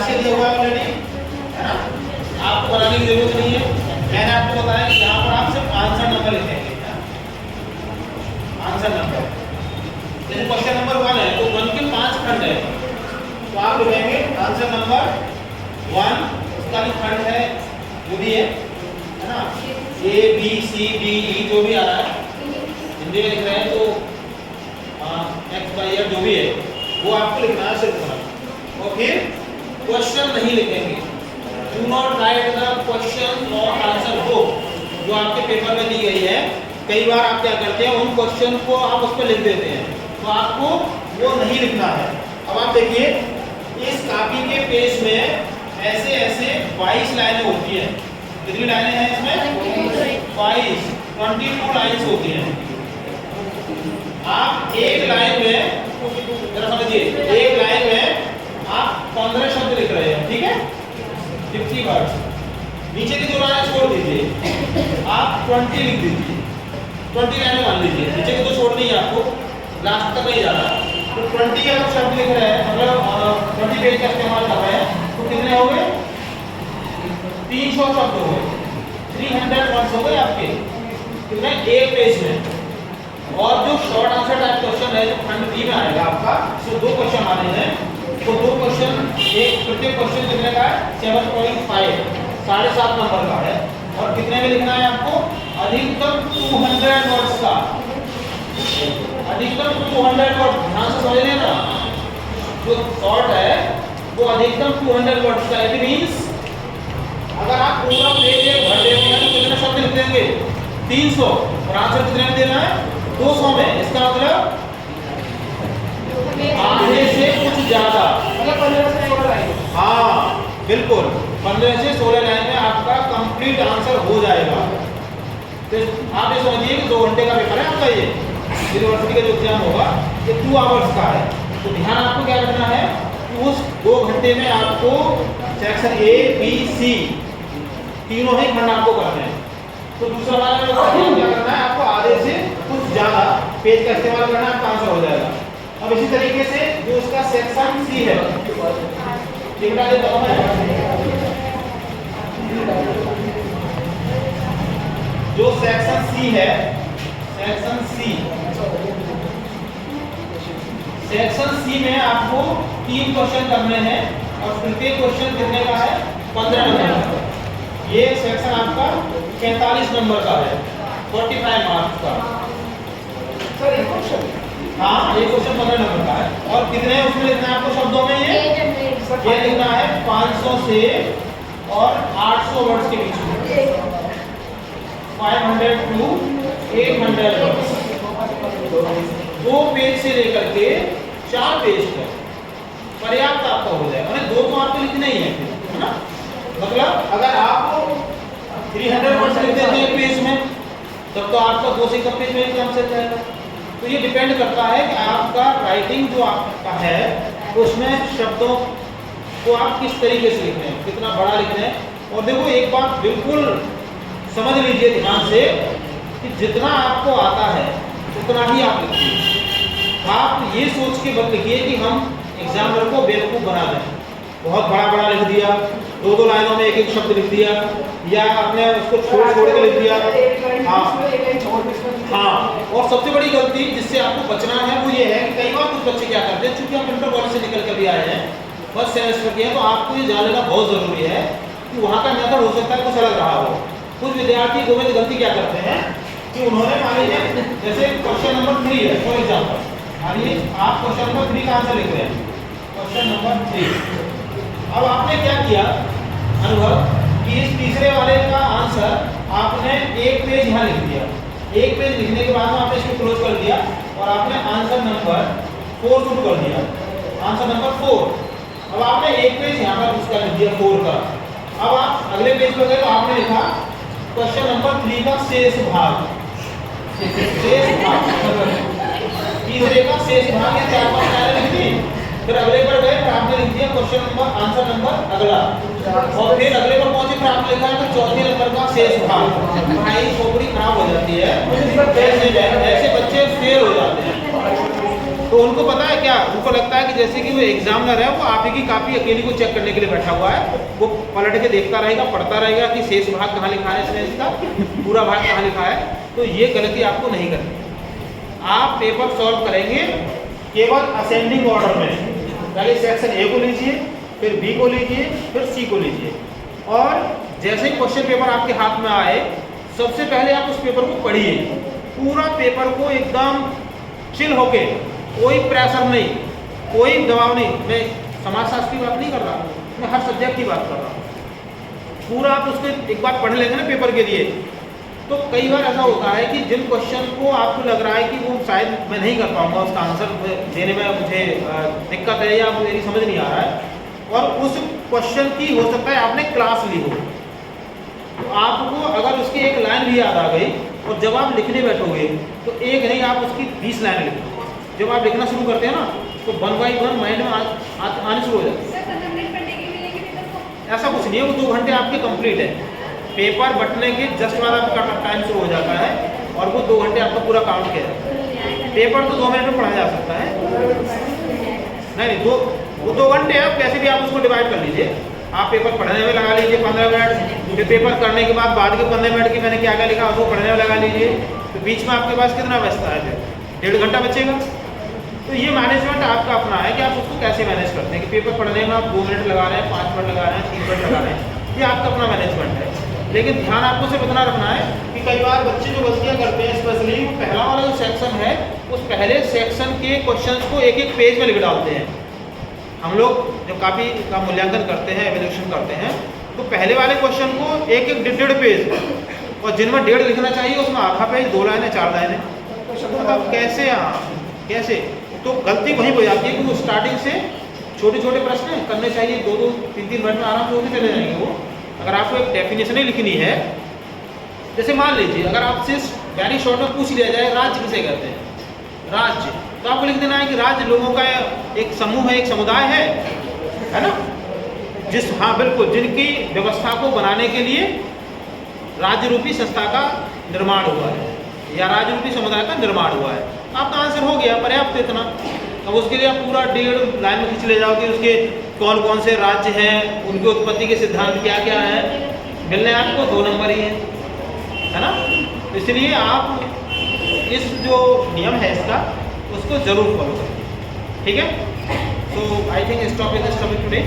से दिया हुआ है ऑलरेडी, है ना, आपको बनाने की जरूरत नहीं है। मैंने आपको बताया कि यहाँ पर आप सिर्फ आंसर नंबर लिखेंगे, आंसर नंबर। जैसे क्वेश्चन नंबर 1 है तो 1 के 5 खंड है, तो आप लिखेंगे आंसर नंबर 1, उसका जो खंड है जो भी है ना, A B C D E जो भी आ रहा है हिंदी में लिख रहे हैं तो X Y Z जो भी है वो आपको लिखना है सिर्फ। और फिर क्वेश्चन नहीं लिखेंगे, do not right the question और आंसर बुक जो आपके पेपर में दी गई है। कई बार आप क्या करते हैं, उन क्वेश्चन को आप उस पर लिख देते हैं, तो आपको वो नहीं लिखना है। अब आप देखिए इस कॉपी के पेज में ऐसे ऐसे 22 लाइनें होती हैं। कितनी लाइनें हैं इसमें? 22 लाइन्स होती हैं। आप एक लाइन में, जरा समझिए, एक लाइन में आप 15 शब्द लिख रहे हैं, ठीक है, 50 वर्ड्स। नीचे की 2 लाइनें छोड़ दीजिए, आप 20 लिख दीजिए, 20 लाइनें मान लीजिए, नीचे की 2 छोड़नी है आपको, लास्ट तक नहीं जाना। तो 20 अगर शब्द लिख रहे हैं, मतलब 20 पेज का इस्तेमाल कर रहे हैं, तो कितने हो गए? 300 शब्द हो गए, 300 वर्ड्स हो गए आपके कितने? एक पेज में। और जो शॉर्ट आंसर टाइप क्वेश्चन है जो खंड बी में आएगा आपका, इसमें 2 क्वेश्चन आने हैं, तो 2 क्वेश्चन, एक प्रत्येक क्वेश्चन कितने का है? 7.5, 7.5 नंबर का है। और कितने में लिखना है आपको? अधिकतम 200 वर्ड्स का, अधिकतम 200 वर्ड। ध्यान से समझ लेना, जो शॉर्ट है वो अधिकतम 200 वर्ड्स का। इट मींस अगर आप पूरा पेज भर देंगे तो कितने शब्द लिख देंगे? 300, और आंसर कितने में देना है? 200 में। इसका मतलब आधे से कुछ ज्यादा, मतलब 15 से 16 लाइन। हाँ बिल्कुल, 15 से 16 लाइन में आपका कंप्लीट आंसर हो जाएगा। तो आप ये समझिए कि 2 घंटे का पेपर है आपका, ये यूनिवर्सिटी का जो एग्जाम होगा ये 2 आवर्स का है। तो ध्यान आपको क्या रखना है कि उस 2 घंटे में आपको सेक्शन A B C तीनों ही खंड आपको करने हैं। तो दूसरा वाला में क्या करना है, आपको आधे से कुछ ज्यादा पेज का इस्तेमाल करना है, आपका आंसर हो जाएगा। अब इसी तरीके से जो उसका सेक्शन C है, लिखना देता हूं मैं, जो सेक्शन C है, सेक्शन C में आपको 3 क्वेश्चन करने हैं और प्रत्येक क्वेश्चन कितने का है? 15 नंबर का। ये सेक्शन आपका 45 नंबर का है, 45 मार्क्स का। सर एक क्वेश्चन, हाँ ये क्वेश्चन 15 नंबर का है। और कितने उसमें लिखना है आपको शब्दों में? ये लिखना है 500 से और 800 वर्ड्स के बीच में, 500 to 800 वर्ड्स। 2 पेज से लेकर के 4 पेज तक पर्याप्त आपका हो जाएगा। मैंने 2 तो आपको लिखना ही है ना, मतलब अगर आप 300 वर्ड्स लिख देते हैं पेज में, तब तो आपका 2 से कम पेज में एग्जाम चल जाएगा। तो ये डिपेंड करता है कि आपका राइटिंग जो आपका है उसमें शब्दों को आप किस तरीके से लिख रहे हैं, कितना बड़ा लिख रहे हैं। और देखो एक बात बिल्कुल समझ लीजिए ध्यान से कि जितना आपको आता है उतना ही आप लिखिए। आप ये सोच के मत लिखिए कि हम एग्जामिनर को बेवकूफ़ बना दें, बहुत बड़ा बड़ा लिख दिया, 2-2 लाइनों में 1-1 शब्द लिख दिया, या आपने उसको छोड़ के लिख दिया। हाँ, और सबसे बड़ी गलती जिससे आपको बचना है वो ये है कि कई बार कुछ बच्चे क्या करते हैं, चूंकि हम इंटर कॉलेज से निकल कर भी आए हैं, फर्स्ट सेमेस्टर के हैं, तो आपको ये जान लेना बहुत जरूरी है कि वहाँ का मेथड हो सकता है कुछ अलग रहा हो। कुछ विद्यार्थी गोविंद गलती क्या करते हैं कि उन्होंने मान लीजिए जैसे क्वेश्चन नंबर 3 है फॉर एग्जाम्पल, मानिए आप क्वेश्चन नंबर 3 का आंसर लिख रहे हैं, क्वेश्चन नंबर 3। अब आपने क्या किया अनुभव कि इस तीसरे वाले का आंसर आपने 1 पेज यहाँ लिख दिया। 1 पेज लिखने के बाद आपने इसको क्लोज कर दिया और आपने आंसर नंबर 4 शुरू कर दिया, आंसर नंबर 4। अब आपने 1 पेज यहाँ पर उसका लिख दिया 4 का। अब आप अगले पेज पर गए तो आपने लिखा क्वेश्चन नंबर 3 का शेष भाग, तीसरे का शेष भाग, या 4-5 लाइनें लिख दी। फिर अगले पर गए फिर आपने लिख दिया क्वेश्चन नंबर आंसर नंबर अगला, और फिर अगले पर पहुंचे फिर आपने लिखा तो 4थे नंबर का शेष भाग। भाई खोपड़ी खराब हो जाती है, ऐसे बच्चे फेल हो जाते हैं। तो उनको पता है क्या, उनको लगता है कि जैसे कि वो एग्जामिनर है, वो आप ही की कापी अकेली को चेक करने के लिए बैठा हुआ है, वो पलट के देखता रहेगा, पढ़ता रहेगा कि शेष भाग कहाँ लिखा है इसमें, इसका पूरा भाग कहाँ लिखा है। तो ये गलती आपको नहीं करनी। आप पेपर सॉल्व करेंगे केवल असेंडिंग ऑर्डर में। पहले सेक्शन ए को लीजिए, फिर बी को लीजिए, फिर सी को लीजिए, और जैसे ही क्वेश्चन पेपर आपके हाथ में आए सबसे पहले आप उस पेपर को पढ़िए, पूरा पेपर को एकदम चिल होके, कोई प्रेशर नहीं, कोई दबाव नहीं। मैं समाजशास्त्र की बात नहीं कर रहा, मैं हर सब्जेक्ट की बात कर रहा हूँ। पूरा आप उसको एक बार पढ़ लेंगे ना पेपर के लिए, तो कई बार ऐसा होता है कि जिन क्वेश्चन को आपको लग रहा है कि वो शायद मैं नहीं कर पाऊंगा, उसका आंसर देने में मुझे दिक्कत है या मेरी समझ नहीं आ रहा है, और उस क्वेश्चन की हो सकता है आपने क्लास ली हो, तो आपको अगर उसकी एक लाइन भी याद आ गई और जब आप लिखने बैठोगे तो एक नहीं आप उसकी 20 लाइन लिखो। जब आप लिखना शुरू करते हैं ना तो 1 बाई 1 माइंड में आने शुरू हो जाता है। ऐसा कुछ नहीं है, वो 2 घंटे आपके कंप्लीट है। पेपर बटने के जस्ट बाद आपका टाइम शुरू हो जाता है और वो 2 घंटे आपका पूरा काउंट किया जाता है। पेपर तो 2 मिनट में पढ़ा जा सकता है, नहीं वो 2 घंटे है, कैसे भी आप उसको डिवाइड कर लीजिए। आप पेपर पढ़ने में लगा लीजिए 15 मिनट, फिर पेपर करने के बाद के 15 मिनट की मैंने क्या क्या लिखा उसको पढ़ने में लगा लीजिए, तो बीच में आपके पास कितना बचता है, 1.5 घंटा बचेगा। तो ये मैनेजमेंट आपका अपना है कि आप उसको कैसे मैनेज करते हैं, कि पेपर पढ़ने में आप 2 मिनट लगा रहे हैं, 5 मिनट लगा रहे हैं, 3 मिनट लगा रहे हैं, ये आपका अपना मैनेजमेंट है। लेकिन ध्यान आपको सिर्फ इतना रखना है कि कई बार बच्चे जो गलतियाँ करते हैं, स्पेशली पहला वाला जो सेक्शन है उस पहले सेक्शन के क्वेश्चन को एक एक पेज में लिख डालते हैं। हम लोग जब कापी का मूल्यांकन करते हैं, एवेल्यूएशन करते हैं, तो पहले वाले क्वेश्चन को एक एक 1.5 पेज, और जिनमें 1.5 लिखना चाहिए उसमें आधा पेज, 2 लाइनें 4 लाइनें, मतलब कैसे कैसे। तो गलती वहीं हो जाती है कि वो स्टार्टिंग से छोटे छोटे प्रश्न करने चाहिए, 2-2, 3-3 मिनट में आराम से होते चले जाएंगे वो। अगर आपको एक डेफिनेशन ही लिखनी है, जैसे मान लीजिए अगर आपसे वेरी शॉर्ट में पूछ लिया जाए राज्य किसे कहते हैं, राज्य, तो आपको लिख देना है कि राज्य लोगों का एक समूह है, एक समुदाय है ना, जिस, हाँ बिल्कुल, जिनकी व्यवस्था को बनाने के लिए राज्य रूपी संस्था का निर्माण हुआ है या राज्य रूपी समुदाय का निर्माण हुआ है। आपका आंसर हो गया, पर्याप्त इतना। अब उसके लिए आप पूरा 1.5 लाइन में खींच ले जाओगे उसके कौन कौन से राज्य हैं, उनकी उत्पत्ति के सिद्धांत क्या क्या है, मिलने आपको 2 नंबर ही है ना। इसलिए आप इस जो नियम है इसका उसको जरूर फॉलो करें, ठीक है। सो आई थिंक इस टॉपिक इज कमिंग टुडे।